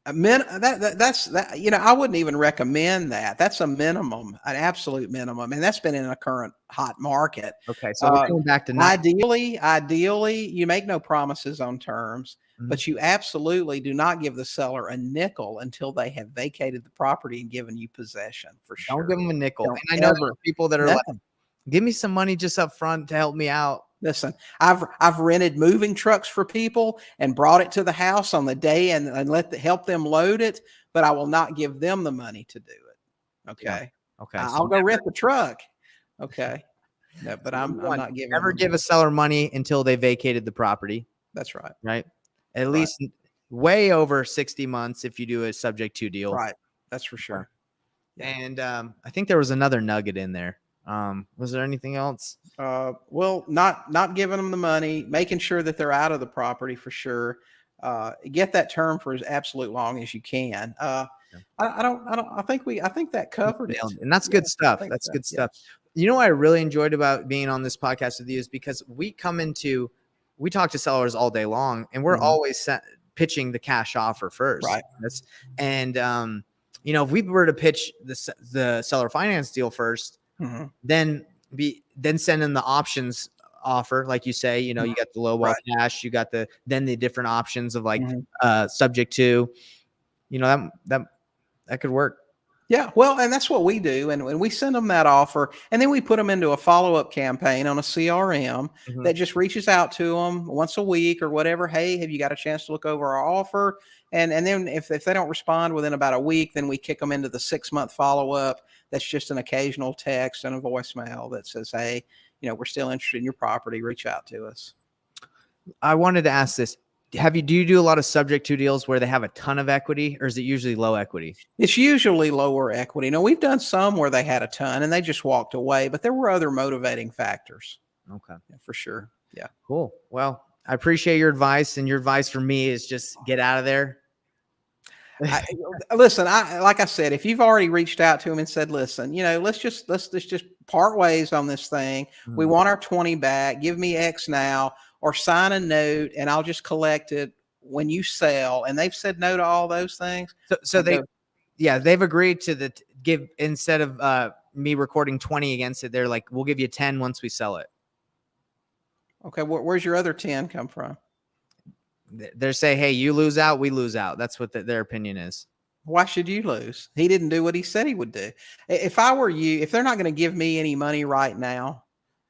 B: That's that. I wouldn't even recommend that. That's a minimum, an absolute minimum, and that's been in a current hot market.
A: Okay, so we're going back to
B: Ideally, you make no promises on terms, but you absolutely do not give the seller a nickel until they have vacated the property and given you possession. For
A: Don't
B: sure,
A: give them a nickel.
B: don't
A: And I know
B: ever.
A: there's people that are like,
B: Nothing.
A: give me some money just up front to help me out.
B: Listen, I've rented moving trucks for people and brought it to the house on the day and help them load it, but I will not give them the money to do it.
A: Yeah.
B: Okay.
A: Okay. So
B: I'll go rent the truck. Okay. No, but I'm
A: number one,
B: not giving
A: never
B: them
A: give a seller money until they vacated the property,
B: That's right.
A: right? At
B: Right.
A: least way over 60 months if you do a subject to deal.
B: Right. That's for sure. Yeah.
A: And I think there was another nugget in there. Was there anything else?
B: Well, not giving them the money, making sure that they're out of the property for sure. Get that term for as absolute long as you can. I think that covered it.
A: And that's
B: Yeah,
A: good
B: I
A: stuff.
B: think
A: That's
B: so.
A: good
B: Yeah.
A: stuff. You know what I really enjoyed about being on this podcast with you is because we talk to sellers all day long, and we're
B: Mhm.
A: always pitching the cash offer first.
B: Right.
A: If we were to pitch the seller finance deal first,
B: Mhm.
A: then send in the options offer, like you say, you got the low ball
B: Right.
A: cash, you got the different options of like
B: Mhm.
A: subject to, that could work.
B: Yeah, well, and that's what we do, and we send them that offer, and then we put them into a follow-up campaign on a CRM
A: Mhm.
B: that just reaches out to them once a week or whatever. Hey, have you got a chance to look over our offer? And then if they don't respond within about a week, then we kick them into the 6-month follow-up. That's just an occasional text and a voicemail that says, hey, we're still interested in your property. Reach out to us.
A: I wanted to ask this. Do you do a lot of subject to deals where they have a ton of equity, or is it usually low equity?
B: It's usually lower equity. Now, we've done some where they had a ton and they just walked away, but there were other motivating factors.
A: Okay.
B: Yeah, for sure. Yeah.
A: Cool. Well, I appreciate your advice, and your advice for me is just get out of there.
B: Listen, like I said, if you've already reached out to him and said, listen, let's just part ways on this thing. We want our 20 back. Give me X now, or sign a note and I'll just collect it when you sell. And they've said no to all those things.
A: So they've agreed to give, instead of me recording 20 against it, they're like, we'll give you 10 once we sell it.
B: Okay. Where's your other 10 come from?
A: They're saying, hey, you lose out, we lose out. That's what their opinion is.
B: Why should you lose? He didn't do what he said he would do. If I were you, if they're not going to give me any money right now,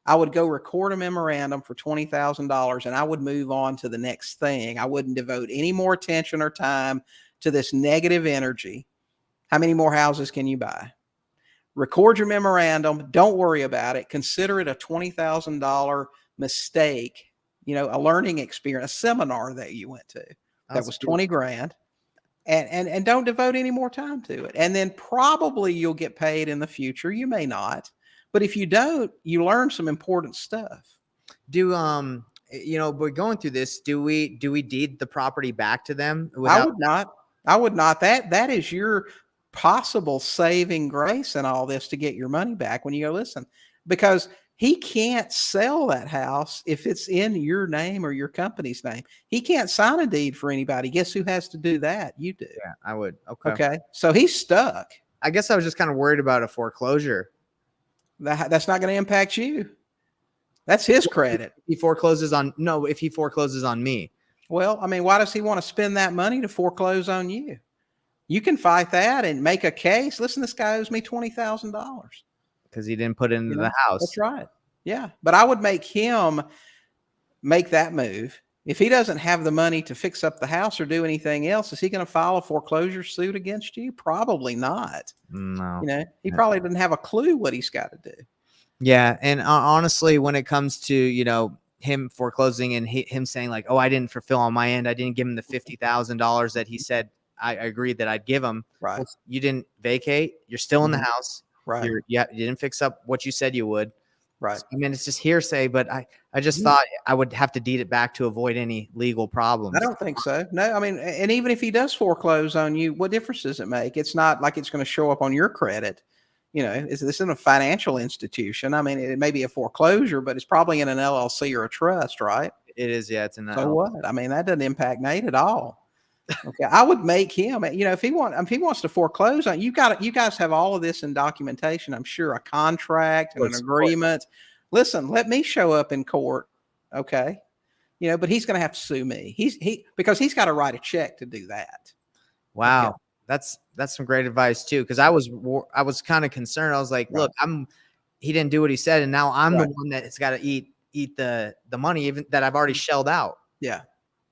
B: I would go record a memorandum for $20,000 and I would move on to the next thing. I wouldn't devote any more attention or time to this negative energy. How many more houses can you buy? Record your memorandum. Don't worry about it. Consider it a $20,000 mistake, a learning experience, a seminar that you went to that was 20 grand. And don't devote any more time to it. And then probably you'll get paid in the future. You may not. But if you don't, you learn some important stuff.
A: But going through this, do we deed the property back to them?
B: I would not. That is your possible saving grace in all this to get your money back when you go, listen, because he can't sell that house if it's in your name or your company's name. He can't sign a deed for anybody. Guess who has to do that? You do.
A: Yeah, I would. Okay.
B: Okay. So he's stuck.
A: I guess I was just kind of worried about a foreclosure.
B: That's not going to impact you. That's his credit.
A: If he forecloses on me.
B: Well, I mean, why does he want to spend that money to foreclose on you? You can fight that and make a case. Listen, this guy owes me $20,000.
A: because he didn't put it into the
B: That's
A: house.
B: right. Yeah. But I would make him make that move. If he doesn't have the money to fix up the house or do anything else, is he going to file a foreclosure suit against you? Probably not.
A: No.
B: He probably doesn't have a clue what he's got to do.
A: Yeah, and honestly, when it comes to him foreclosing and him saying like, "Oh, I didn't fulfill on my end. I didn't give him the $50,000 that he said I agreed that I'd give him."
B: Right.
A: Well, you didn't vacate. You're still in the house.
B: Right.
A: You didn't fix up what you said you would.
B: Right.
A: I mean, it's just hearsay, but I just thought I would have to deed it back to avoid any legal problems.
B: I don't think so. No, I mean, and even if he does foreclose on you, what difference does it make? It's not like it's going to show up on your credit. This isn't a financial institution. I mean, it may be a foreclosure, but it's probably in an LLC or a trust, right?
A: It is, yeah. It's in
B: So what? I mean, that doesn't impact Nate at all. Okay, I would make him. If he wants to foreclose on you, you guys have all of this in documentation. I'm sure a contract and an agreement. Listen, let me show up in court, okay? But he's going to have to sue me. Because he's got to write a check to do that.
A: Wow. Okay. That's some great advice too. Cause I was kind of concerned. I was like, look, he didn't do what he said. And now I'm the one that's got to eat the money even that I've already shelled out.
B: Yeah.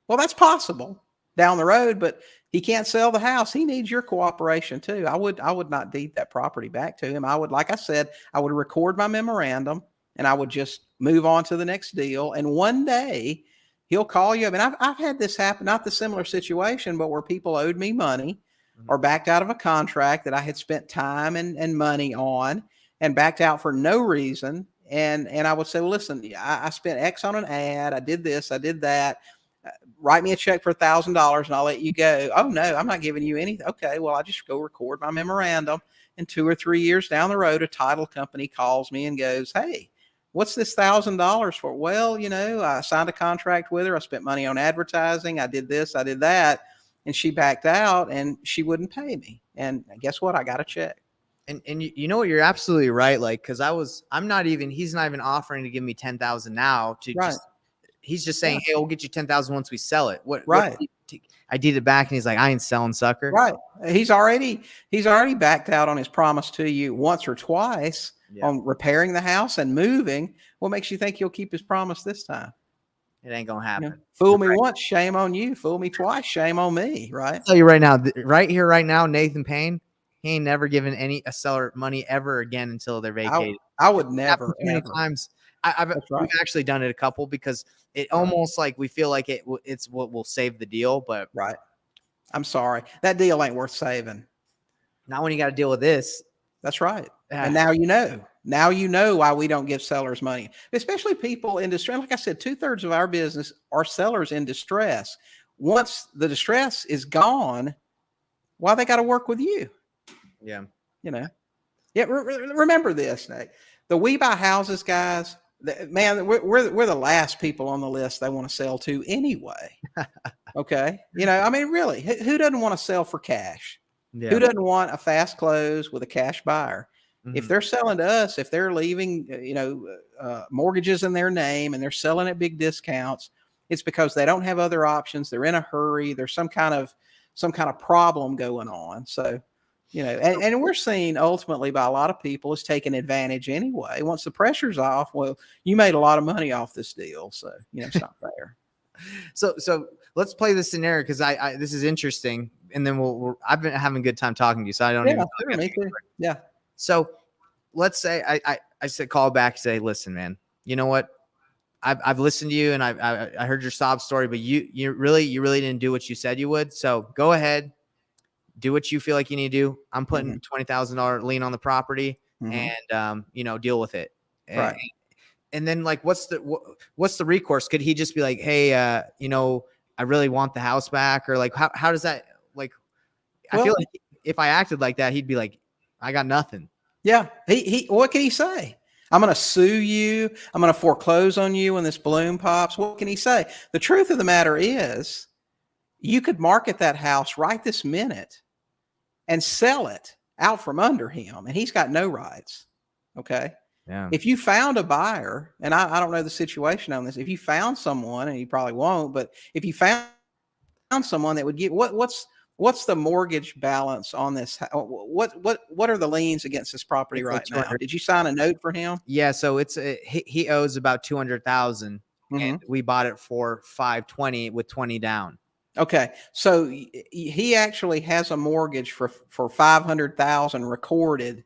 B: Well, that's possible down the road, but he can't sell the house. He needs your cooperation too. I would not deed that property back to him. Like I said, I would record my memorandum and I would just move on to the next deal. And one day he'll call you. I mean, I've had this happen, not the similar situation, but where people owed me money or backed out of a contract that I had spent time and money on and backed out for no reason. And I would say, well, listen, I spent X on an ad. I did this, I did that. Write me a check for $1,000 and I'll let you go. Oh no, I'm not giving you anything. Okay, well, I just go record my memorandum. And 2 or 3 years down the road, a title company calls me and goes, hey, what's this $1,000 for? Well, I signed a contract with her. I spent money on advertising. I did this, I did that. And she backed out and she wouldn't pay me. And guess what? I got a check.
A: And you know what? You're absolutely right. Like, cause he's not even offering to give me 10,000 now he's just saying, hey, we'll get you 10,000 once we sell it. I did it back and he's like, I ain't selling, sucker.
B: Right. He's already backed out on his promise to you once or twice on repairing the house and moving. What makes you think he'll keep his promise this time?
A: It ain't gonna happen.
B: Fool me once, shame on you. Fool me twice, shame on me. Right.
A: I'll tell you right now, right now, Nathan Payne, he ain't never given a seller money ever again until they're vacated.
B: I would never.
A: Many times. We've actually done it a couple because it almost like we feel like it's what will save the deal, but
B: I'm sorry, that deal ain't worth saving.
A: Not when you got to deal with this.
B: That's right. And now you know why we don't give sellers money, especially people in distress. Like I said, 2/3 of our business are sellers in distress. Once the distress is gone, why they got to work with you?
A: Yeah.
B: Remember this, Nate. The We Buy Houses guys, man, we're the last people on the list they want to sell to anyway. Okay. I mean, really, who doesn't want to sell for cash? Yeah. Who doesn't want a fast close with a cash buyer? Mm-hmm. If they're selling to us, if they're leaving, mortgages in their name and they're selling at big discounts, it's because they don't have other options. They're in a hurry. There's some kind of problem going on. So, and we're seeing ultimately by a lot of people is taking advantage anyway. Once the pressure's off, well, you made a lot of money off this deal. So, it's not fair.
A: So let's play this scenario because this is interesting. And then I've been having a good time talking to you. So I don't even.
B: Sure, me too. Yeah.
A: So let's say I said, call back, say, listen, man, you know what? I've listened to you and I heard your sob story, but you really didn't do what you said you would. So go ahead, do what you feel like you need to do. I'm putting $20,000 lien on the property and, deal with it.
B: Right.
A: And then like, what's the recourse? Could he just be like, hey, I really want the house back? Or like, how does that like, I feel like if I acted like that, he'd be like, I got nothing.
B: Yeah. What can he say? I'm going to sue you. I'm going to foreclose on you when this balloon pops. What can he say? The truth of the matter is you could market that house right this minute and sell it out from under him. And he's got no rights. Okay.
A: Yeah.
B: If you found a buyer, and I don't know the situation on this, if you found someone, and you probably won't, but if you found someone that would give what's the mortgage balance on this? What are the liens against this property
A: It's like
B: right now?
A: 200.
B: Did you sign a note for him?
A: Yeah. So he owes about 200,000 and
B: Hmm.
A: we bought it for 520 with 20 down.
B: Okay, so he actually has a mortgage for 500,000 recorded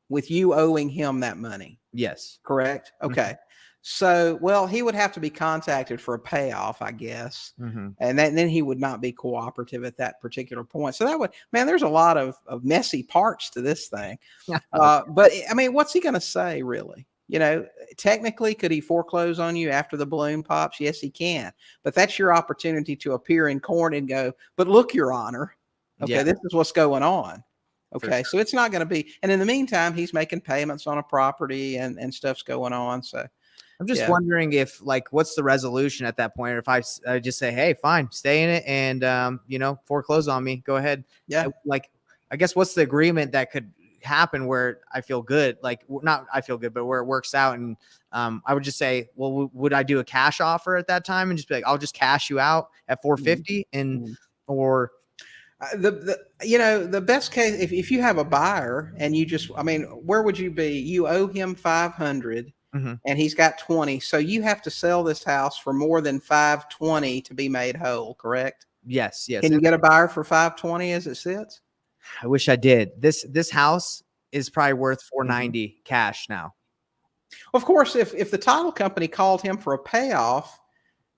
B: with you owing him that money.
A: Yes.
B: Correct?
A: Mhm.
B: Okay. So, well, he would have to be contacted for a payoff, I guess.
A: Mhm.
B: And then he would not be cooperative at that particular point. So that would, man, there's a lot of messy parts to this thing. But I mean, what's he going to say, really? You know, technically, could he foreclose on you after the balloon pops? Yes, he can. But that's your opportunity to appear in court and go, but look, Your Honor, okay,
A: Yeah,
B: this is what's going on.
A: for
B: Okay,
A: sure.
B: so it's not going to be, and in the meantime, he's making payments on a property and stuff's going on. So
A: I'm just
B: yeah,
A: wondering if like what's the resolution at that point? Or if I just say, hey, fine, stay in it and foreclose on me. Go ahead.
B: yeah.
A: Like, I guess what's the agreement that could happen where I feel good? Like, not I feel good, but where it works out. And I would just say, well, would I do a cash offer at that time and just be like, I'll just cash you out at
B: Mhm,
A: 450 and
B: mhm.
A: or
B: The best case, if you have a buyer and you just, I mean, where would you be? You owe him 500
A: Mhm.
B: and he's got 20, so you have to sell this house for more than 520 to be made whole, correct?
A: yes.
B: Can you
A: And
B: get a buyer for 520 as it sits?
A: I wish I did. This house is probably worth
B: Mhm.
A: 490 cash now.
B: Of course, if the title company called him for a payoff,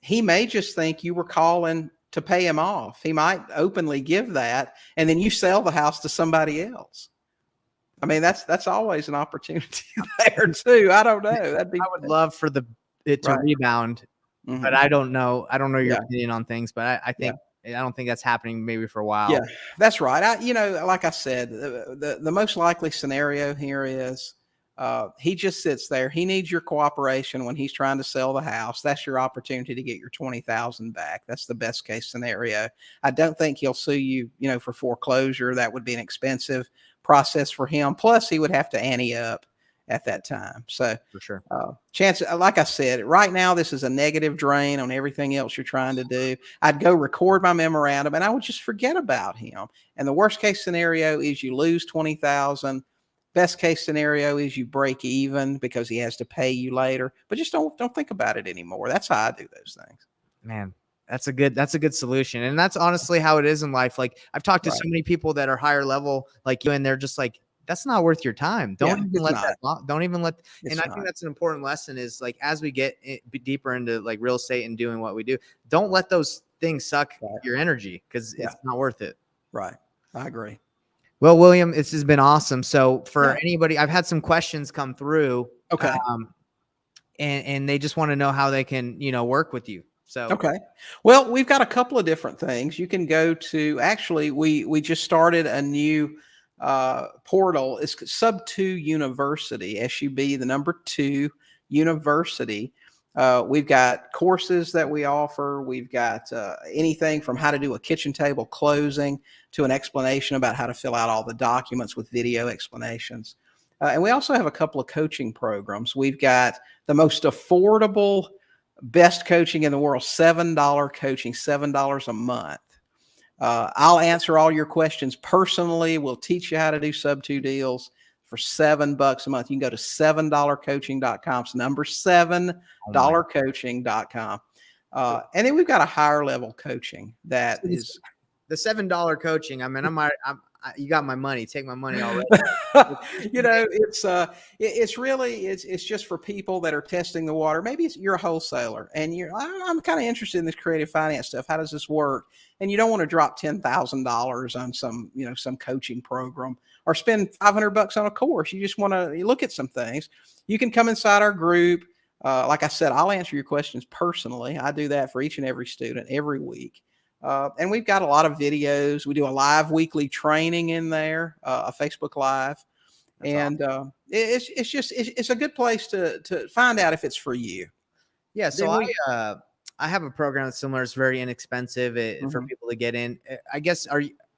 B: he may just think you were calling to pay him off. He might openly give that, and then you sell the house to somebody else. I mean, that's always an opportunity there too. I don't know. That'd be
A: I would love for it to
B: right.
A: rebound, but
B: Mhm.
A: I don't know. I don't know your
B: Yeah,
A: opinion on things, but
B: yeah.
A: I don't think that's happening maybe for a
B: Yeah,
A: while.
B: that's right. Like I said, the most likely scenario here is he just sits there. He needs your cooperation when he's trying to sell the house. That's your opportunity to get your 20,000 back. That's the best case scenario. I don't think he'll sue you, for foreclosure. That would be an expensive process for him. Plus, he would have to ante up at that time. So,
A: For sure.
B: like I said, right now this is a negative drain on everything else you're trying to do. I'd go record my memorandum and I would just forget about him. And the worst case scenario is you lose 20,000. Best case scenario is you break even because he has to pay you later. But just don't think about it anymore. That's how I do those things.
A: Man, that's a good solution. And that's honestly how it is in life. Like I've talked to so
B: Right.
A: many people that are higher level like you, and they're just like, that's not worth your time.
B: Yeah, it's not.
A: Don't even let, and I
B: It's
A: think
B: not.
A: that's an important lesson is like, as we get deeper into like real estate and doing what we do, don't let those things suck
B: Right.
A: your energy because
B: Yeah.
A: it's not worth it.
B: Right. I agree.
A: Well, William, this has been awesome. So for
B: Yeah.
A: anybody, I've had some questions come through,
B: Okay.
A: um, and they just want to know how they can, work with you. So
B: Okay. Well, we've got a couple of different things. You can go to actually we just started a new portal. It's Sub 2 University, SUB the number 2 University. We've got courses that we offer. We've got anything from how to do a kitchen table closing to an explanation about how to fill out all the documents with video explanations. And we also have a couple of coaching programs. We've got the most affordable best coaching in the world, $7 coaching, $7 a month. I'll answer all your questions personally. We'll teach you how to do sub 2 deals for $7 a month. You can go to $7coaching.com. It's number
A: oh my,
B: $7coaching.com. And then we've got a higher level coaching that is
A: the $7 coaching. I mean, you got my money. Take my money already.
B: it's really it's just for people that are testing the water. Maybe you're a wholesaler and I'm kind of interested in this creative finance stuff. How does this work? And you don't want to drop $10,000 on some coaching program or spend $500 on a course. You just want to look at some things. You can come inside our group. Like I said, I'll answer your questions personally. I do that for each and every student every week. And we've got a lot of videos. We do a live weekly training in there, a Facebook Live,
A: That's awesome.
B: and it's a good place to find out if it's for you.
A: Yeah. So
B: Then we
A: I have a program that's similar. It's very inexpensive for
B: Mhm.
A: people to get in. I guess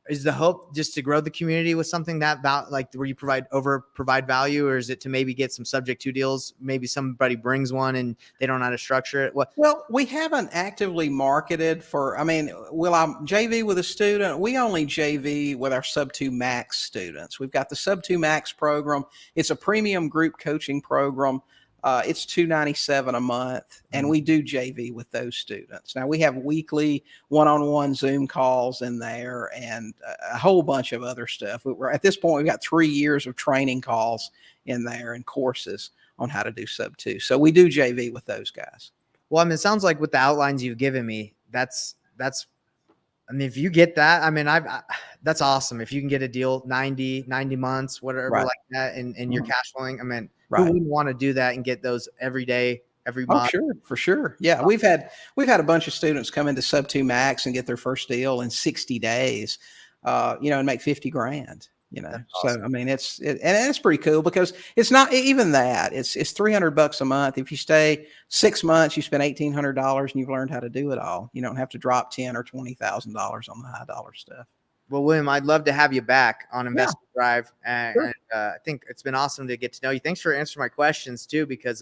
A: is the hope just to grow the community with something that like where you provide value, or is it to maybe get some subject to deals? Maybe somebody brings one and they don't know how to structure it. What?
B: Well, we haven't actively marketed for, I mean, will I JV with a student? We only JV with our Sub 2 Max students. We've got the Sub 2 Max program. It's a premium group coaching program. It's $297 a month, and we do JV with those students. Now we have weekly one-on-one Zoom calls in there, and a whole bunch of other stuff. We're at this point, we've got 3 years of training calls in there and courses on how to do Sub 2. So we do JV with those guys.
A: Well, I mean, it sounds like with the outlines you've given me, that's. I mean, if you get that, I mean, that's awesome. If you can get a deal 90 months, whatever like that, and you're cash flowing, I mean, who wouldn't want to do that and get those every day, every month?
B: Sure, for sure. Yeah, we've had a bunch of students come into Sub 2 Max and get their first deal in 60 days, and make 50 grand. Awesome. So I mean, it's pretty cool because it's not even that. It's $300 a month. If you stay 6 months, you spend $1,800 and you've learned how to do it all. You don't have to drop $10,000 or $20,000 on the high dollar stuff.
A: Well, William, I'd love to have you back on Investment Drive, and I think it's been awesome to get to know you. Thanks for answering my questions too, because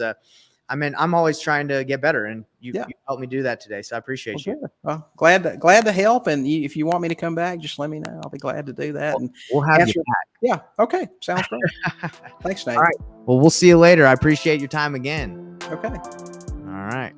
A: I mean, I'm always trying to get better, and you helped me do that today. So I appreciate you.
B: Well, glad to help. And if you want me to come back, just let me know. I'll be glad to do that. And
A: we'll have you back.
B: Yeah. Okay. Sounds great. Thanks, Nate.
A: All right. Well, we'll see you later. I appreciate your time again.
B: Okay.
A: All right.